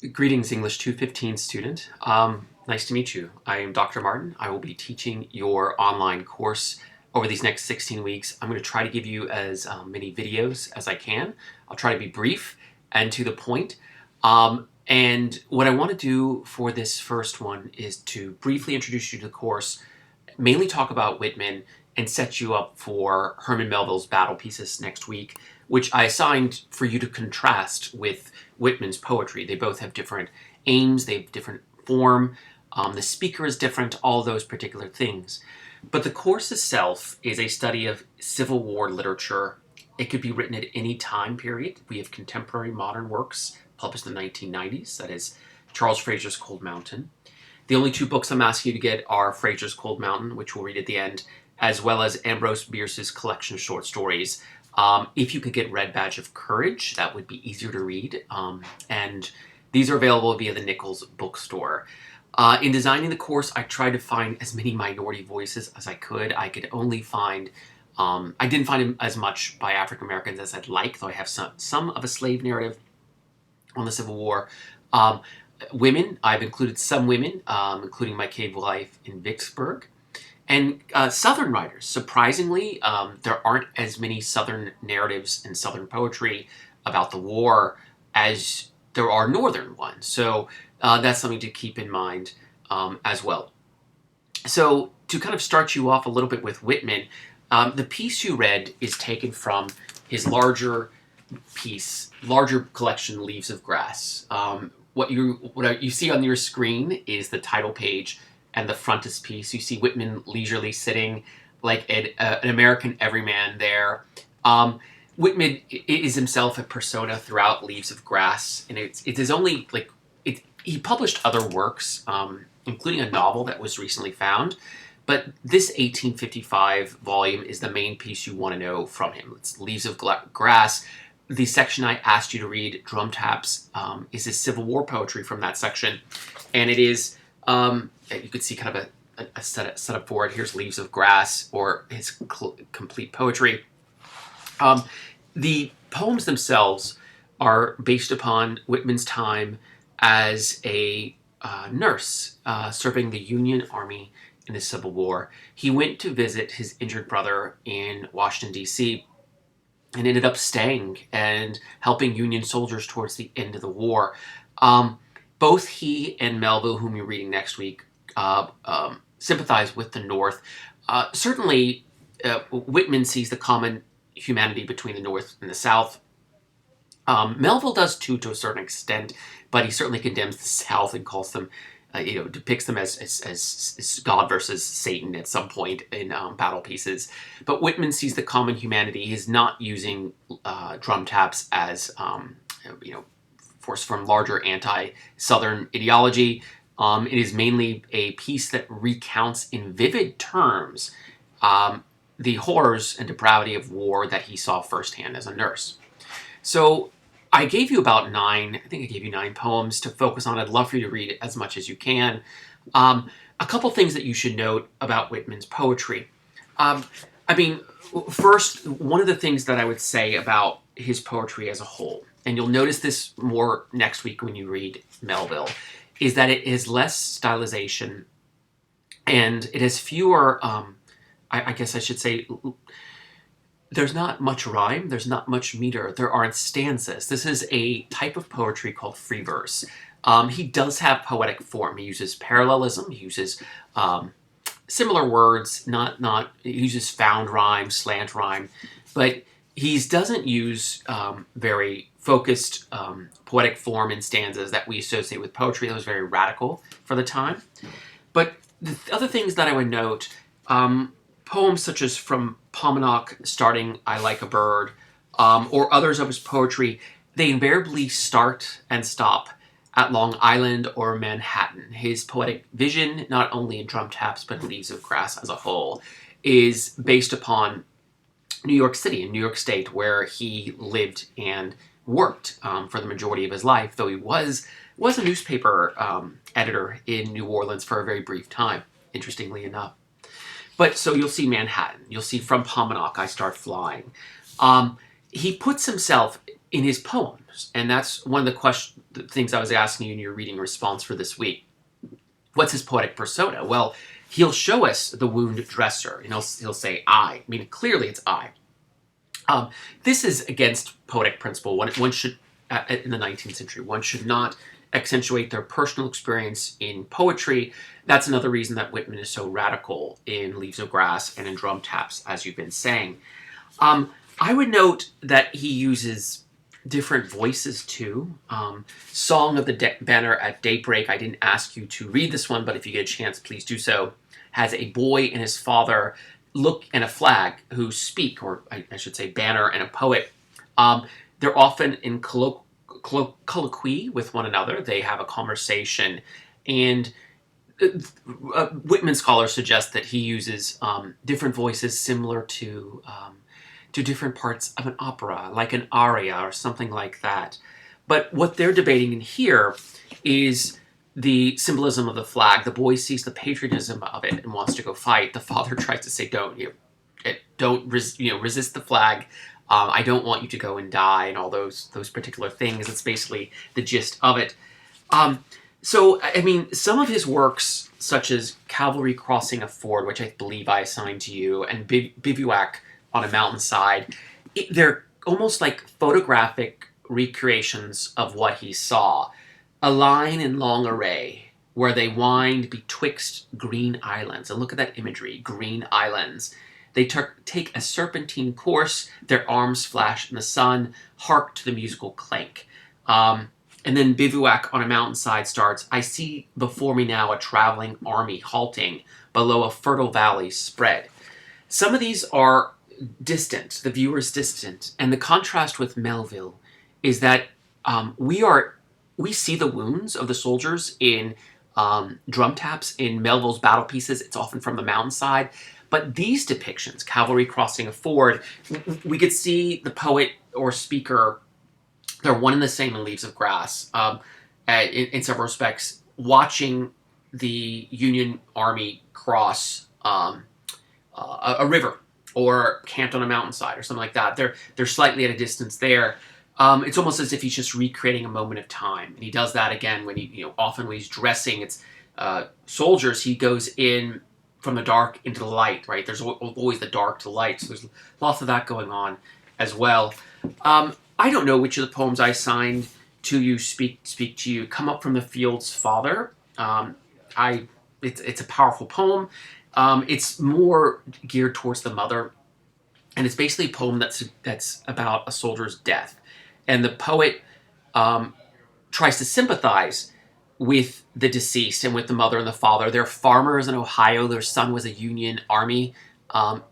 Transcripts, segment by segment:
Greetings, English 215 student. Nice to meet you. I am Dr. Martin. I will be teaching your online course over these next 16 weeks. I'm going to try to give you as many videos as I can. I'll try to be brief and to the point. And what I want to do for this first one is to briefly introduce you to the course, mainly talk about Whitman, and set you up for Herman Melville's Battle Pieces next week, which I assigned for you to contrast with Whitman's poetry. They both have different aims, they have different form, the speaker is different, all those particular things. But the course itself is a study of Civil War literature. It could be written at any time period. We have contemporary modern works published in the 1990s, that is Charles Frazer's Cold Mountain. The only two books I'm asking you to get are Frazer's Cold Mountain, which we'll read at the end, as well as Ambrose Bierce's collection of short stories. If you could get Red Badge of Courage, that would be easier to read. And these are available via the Nichols bookstore. In designing the course, I tried to find as many minority voices as I could. I could only find, I didn't find as much by African Americans as I'd like, though I have some of a slave narrative on the Civil War. Women, I've included some women, including my cave life in Vicksburg. And Southern writers. Surprisingly, there aren't as many Southern narratives and Southern poetry about the war as there are Northern ones. So that's something to keep in mind as well. So to kind of start you off a little bit with Whitman, the piece you read is taken from his larger collection, Leaves of Grass. What you see on your screen is the title page and the frontispiece. You see Whitman leisurely sitting like an American everyman there. Whitman is himself a persona throughout Leaves of Grass, and it is only he published other works, including a novel that was recently found, but this 1855 volume is the main piece you want to know from him. It's Leaves of Grass. The section I asked you to read, Drum Taps, is his Civil War poetry from that section, and it is you could see kind of a setup for it. Here's Leaves of Grass, or his complete poetry. The poems themselves are based upon Whitman's time as a nurse serving the Union Army in the Civil War. He went to visit his injured brother in Washington, D.C., and ended up staying and helping Union soldiers towards the end of the war. Both he and Melville, whom you're reading next week, sympathize with the North. Certainly, Whitman sees the common humanity between the North and the South. Melville does too, to a certain extent, but he certainly condemns the South and calls them, depicts them as God versus Satan at some point in Battle Pieces. But Whitman sees the common humanity. He's not using drum taps as, force from larger anti-Southern ideology. It is mainly a piece that recounts in vivid terms the horrors and depravity of war that he saw firsthand as a nurse. So I gave you about I think I gave you 9 poems to focus on. I'd love for you to read as much as you can. A couple things that you should note about Whitman's poetry. First, one of the things that I would say about his poetry as a whole, and you'll notice this more next week when you read Melville, is that it is less stylization and it has fewer, I guess I should say, there's not much rhyme, there's not much meter, there aren't stanzas. This is a type of poetry called free verse. He does have poetic form. He uses parallelism, he uses similar words, he uses found rhyme, slant rhyme, but he doesn't use very focused poetic form in stanzas that we associate with poetry. That was very radical for the time. But the other things that I would note, poems such as from Paumanok, starting I Like a Bird, or others of his poetry, they invariably start and stop at Long Island or Manhattan. His poetic vision, not only in Drum Taps, but Leaves of Grass as a whole, is based upon New York City and New York State, where he lived and worked for the majority of his life, though he was a newspaper editor in New Orleans for a very brief time, interestingly enough. But so you'll see Manhattan, you'll see From Paumanok, I Start Flying. He puts himself in his poems, stars. And that's one of the things I was asking you in your reading response for this week. What's his poetic persona? Well, he'll show us the wound dresser, and he'll say I. I mean, clearly it's I. This is against poetic principle. One should, in the 19th century, one should not accentuate their personal experience in poetry. That's another reason that Whitman is so radical in Leaves of Grass and in Drum Taps, as you've been saying. I would note that he uses different voices too. Song of the Banner at Daybreak, I didn't ask you to read this one, but if you get a chance, please do so, has a boy and his father look and a flag who speak, or I should say banner and a poet. They're often in colloquy with one another. They have a conversation, and Whitman scholars suggest that he uses different voices similar to different parts of an opera, like an aria or something like that. But what they're debating in here is the symbolism of the flag. The boy sees the patriotism of it and wants to go fight. The father tries to say, don't resist the flag. I don't want you to go and die, and all those particular things. It's basically the gist of it. So, I mean, some of his works, such as Cavalry Crossing a Ford, which I believe I assigned to you, and Bivouac on a Mountainside, they're almost like photographic recreations of what he saw. A line in long array, where they wind betwixt green islands. And look at that imagery, green islands. They take a serpentine course, their arms flash in the sun, hark to the musical clank. And then Bivouac on a Mountainside starts, I see before me now a traveling army halting below a fertile valley spread. Some of these are distant, the viewer is distant, and the contrast with Melville is that we see the wounds of the soldiers in Drum Taps, in Melville's battle pieces. It's often from the mountainside. But these depictions, Cavalry Crossing a Ford, we could see the poet or speaker, they're one and the same in Leaves of Grass, in several respects, watching the Union Army cross a river or camped on a mountainside or something like that. They're slightly at a distance there. It's almost as if he's just recreating a moment of time, and he does that again when often when he's dressing. It's soldiers. He goes in from the dark into the light. Right? There's always the dark to light. So there's lots of that going on as well. I don't know which of the poems I assigned to you speak to you. Come Up from the Fields, Father. It's a powerful poem. It's more geared towards the mother, and it's basically a poem that's about a soldier's death. And the poet tries to sympathize with the deceased and with the mother and the father. They're farmers in Ohio. Their son was a Union Army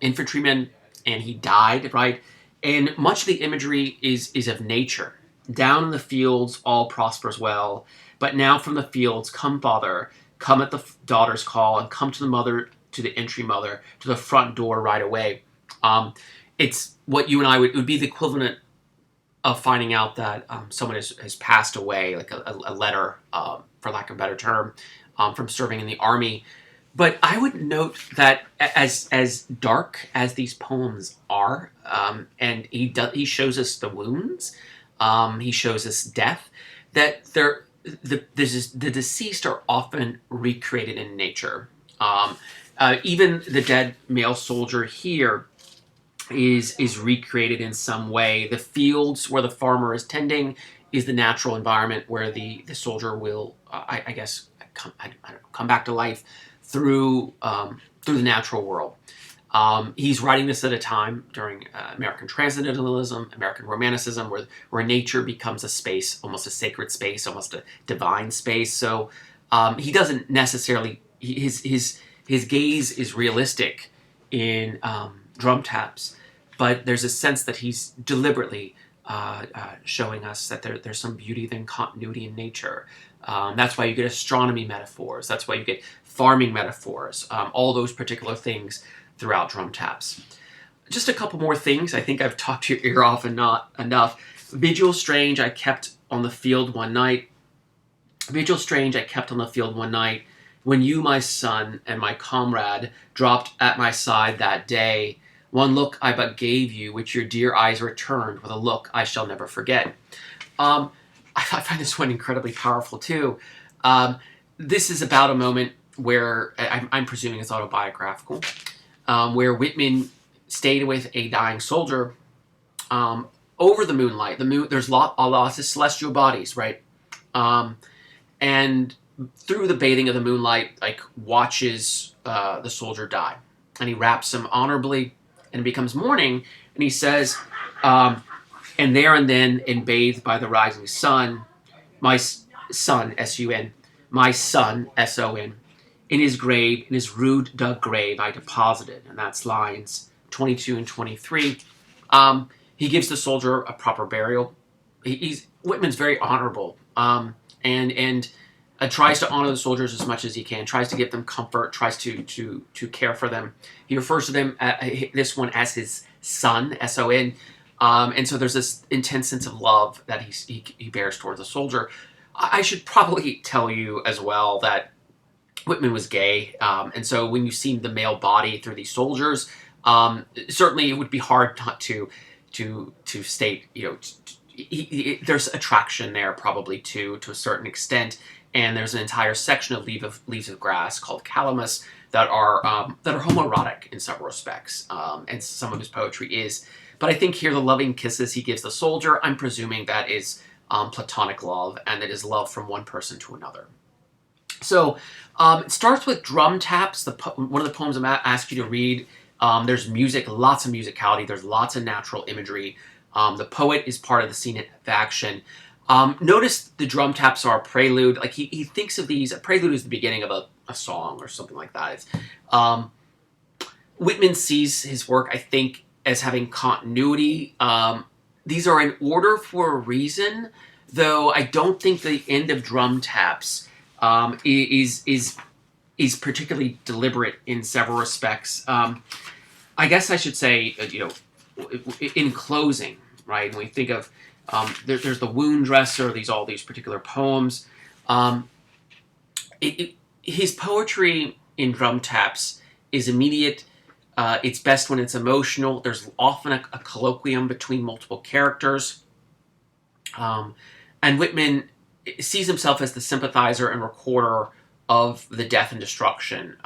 infantryman, and he died, right? And much of the imagery is of nature. Down in the fields, all prospers well. But now from the fields, come father, come at the daughter's call, and come to the mother, to the entry mother, to the front door right away. It's what you and I would be the equivalent of finding out that someone has passed away, like a letter, for lack of a better term, from serving in the army. But I would note that as dark as these poems are, and he shows us the wounds, he shows us death, that the deceased are often recreated in nature. Even the dead male soldier here is recreated in some way. The fields where the farmer is tending is the natural environment where the soldier will, I guess, come back to life through the natural world. He's writing this at a time during American Transcendentalism, American Romanticism, where nature becomes a space, almost a sacred space, almost a divine space. So he doesn't necessarily, his gaze is realistic in Drum Taps, but there's a sense that he's deliberately showing us that there's some beauty and continuity in nature. That's why you get astronomy metaphors. That's why you get farming metaphors. All those particular things throughout Drum Taps. Just a couple more things. I think I've talked your ear off and not enough. Vigil strange I kept on the field one night. Vigil strange I kept on the field one night, when you, my son, and my comrade, dropped at my side that day. One look I but gave you, which your dear eyes returned with a look I shall never forget. Um, I find this one incredibly powerful too. Um, this is about a moment where I'm presuming it's autobiographical, where Whitman stayed with a dying soldier um, over the moonlight. The moon, there's lots of celestial bodies, right? Um, and through the bathing of the moonlight, like watches the soldier die, and he wraps him honorably, and it becomes morning, and he says, and there and then, and bathed by the rising sun, my son, S-U-N, my son, S-O-N, in his grave, in his rude dug grave, I deposited, and that's lines 22 and 23. He gives the soldier a proper burial. Whitman's very honorable, and tries to honor the soldiers as much as he can. Tries to give them comfort. Tries to care for them. He refers to them this one as his son, S-O-N, and so there's this intense sense of love that he bears towards the soldier. I should probably tell you as well that Whitman was gay, and so when you see the male body through these soldiers, certainly it would be hard not to state, there's attraction there probably to a certain extent, and there's an entire section of Leaves of Grass called Calamus that are homoerotic in some respects, and some of his poetry is. But I think here the loving kisses he gives the soldier, I'm presuming that is platonic love, and that is love from one person to another. So it starts with drum taps. One of the poems I'm asked you to read. There's music, lots of musicality. There's lots of natural imagery. The poet is part of the scene of action. Notice the drum taps are a prelude. Like he thinks of these. A prelude is the beginning of a song or something like that. Whitman sees his work, I think, as having continuity. These are in order for a reason, though I don't think the end of drum taps is particularly deliberate in several respects. I guess I should say, in closing, right? When we think of there's the Wound Dresser, all these particular poems. His poetry in drum taps is immediate. It's best when it's emotional. There's often a colloquium between multiple characters. And Whitman sees himself as the sympathizer and recorder of the death and destruction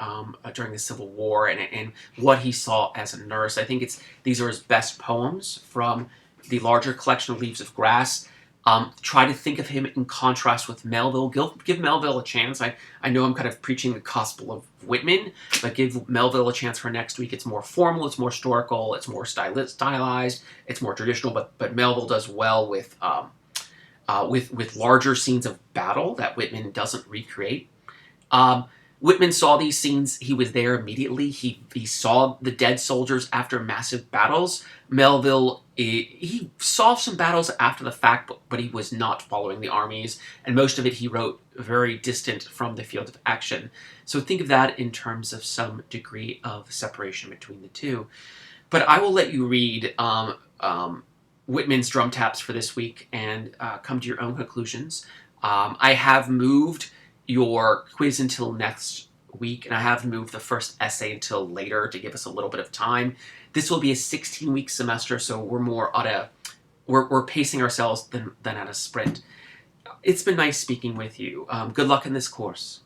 during the Civil War, and what he saw as a nurse. I think these are his best poems from the larger collection of Leaves of Grass. Try to think of him in contrast with Melville. Give Melville a chance. I know I'm kind of preaching the gospel of Whitman, but give Melville a chance for next week. It's more formal, it's more historical, it's more stylized, it's more traditional, but Melville does well with larger scenes of battle that Whitman doesn't recreate. Whitman saw these scenes. He was there immediately. He saw the dead soldiers after massive battles. Melville, he saw some battles after the fact, but he was not following the armies, and most of it he wrote very distant from the field of action. So think of that in terms of some degree of separation between the two. But I will let you read Whitman's drum taps for this week and come to your own conclusions. I have moved your quiz until next week, and I have moved the first essay until later to give us a little bit of time. This will be a 16-week semester, so we're more we're pacing ourselves than at a sprint. It's been nice speaking with you. Good luck in this course.